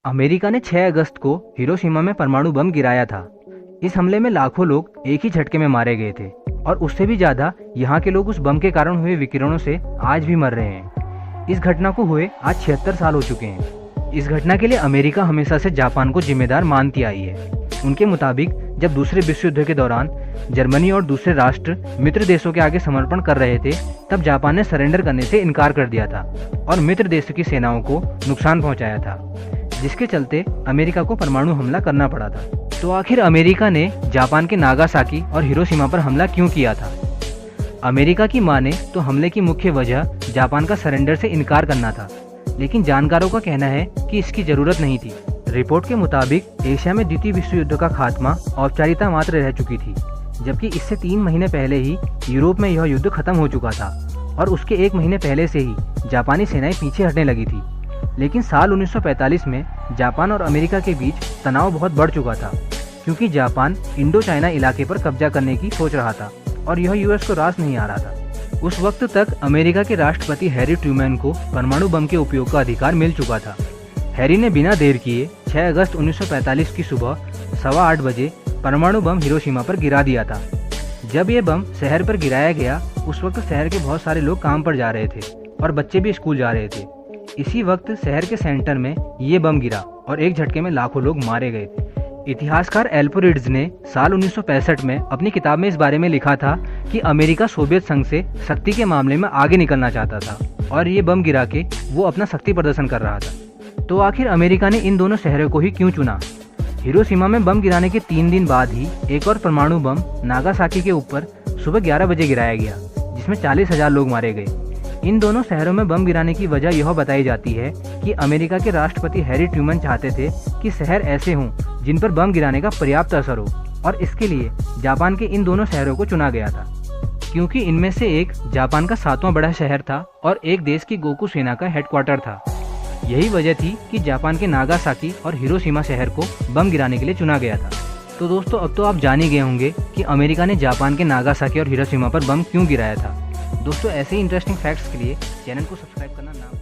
America ने 6 अगस्त को Hiroshima में परमाणु बम गिराया था। इस हमले में लाखों लोग एक ही झटके में मारे गए थे और उससे भी ज्यादा यहाँ के लोग उस बम के कारण हुए विकिरणों से आज भी मर रहे हैं। इस घटना को हुए आज 76 साल हो चुके हैं। इस घटना के लिए अमेरिका हमेशा से जापान को जिम्मेदार मानती आई है। उनके मुताबिक जब दूसरे विश्व युद्ध के दौरान जर्मनी और दूसरे राष्ट्र मित्र देशों के आगे समर्पण कर रहे थे, तब जापान ने सरेंडर करने से इनकार कर दिया था और मित्र देश की सेनाओं को नुकसान पहुंचाया था, जिसके चलते अमेरिका को परमाणु हमला करना पड़ा था। तो आखिर अमेरिका ने जापान के नागासाकी और हिरोशिमा पर हमला क्यों किया था? अमेरिका की माने तो हमले की मुख्य वजह जापान का सरेंडर से इनकार करना था, लेकिन जानकारों का कहना है कि इसकी जरूरत नहीं थी। रिपोर्ट के मुताबिक एशिया में द्वितीय विश्व युद्ध का खात्मा औपचारिकता मात्र रह चुकी थी, जबकि इससे 3 महीने पहले ही यूरोप में यह युद्ध खत्म हो चुका था और उसके 1 महीने पहले से ही जापानी सेनाएं पीछे हटने लगी थी। लेकिन साल 1945 में जापान और अमेरिका के बीच तनाव बहुत बढ़ चुका था, क्योंकि जापान इंडो चाइना इलाके पर कब्जा करने की सोच रहा था और यह यूएस को रास नहीं आ रहा था। उस वक्त तक अमेरिका के राष्ट्रपति हैरी ट्रूमैन को परमाणु बम के उपयोग का अधिकार मिल चुका था। हैरी ने बिना देर किए 6 अगस्त 1945 की सुबह 8:15 बजे परमाणु बम हिरोशिमा पर गिरा दिया था। जब ये बम शहर पर गिराया गया, उस वक्त शहर के बहुत सारे लोग काम पर जा रहे थे और बच्चे भी स्कूल जा रहे थे। इसी वक्त शहर के सेंटर में ये बम गिरा और एक झटके में लाखों लोग मारे गए। इतिहासकार एल्पोरिड्स ने साल 1965 में अपनी किताब में इस बारे में लिखा था कि अमेरिका सोवियत संघ से शक्ति के मामले में आगे निकलना चाहता था और ये बम गिरा के वो अपना शक्ति प्रदर्शन कर रहा था। तो आखिर अमेरिका ने इन दोनों शहरों को ही क्यों चुना? हिरोशिमा में बम गिराने के 3 दिन बाद ही एक और परमाणु बम नागासाकी के ऊपर सुबह 11 बजे गिराया गया, जिसमें 40,000 लोग मारे गए। इन दोनों शहरों में बम गिराने की वजह यह बताई जाती है कि अमेरिका के राष्ट्रपति हैरी ट्रूमैन चाहते थे कि शहर ऐसे हों जिन पर बम गिराने का पर्याप्त असर हो, और इसके लिए जापान के इन दोनों शहरों को चुना गया था, क्योंकि इनमें से एक जापान का 7वां बड़ा शहर था और एक देश की गोकू सेना का हेडक्वार्टर था। यही वजह थी कि जापान के नागासाकी और हिरोशिमा शहर को बम गिराने के लिए चुना गया था। तो दोस्तों, अब तो आप जान ही गए होंगे कि अमेरिका ने जापान के नागासाकी और हिरोशिमा पर बम क्यों गिराया था। दोस्तों, ऐसे ही इंटरेस्टिंग फैक्ट्स के लिए चैनल को सब्सक्राइब करना ना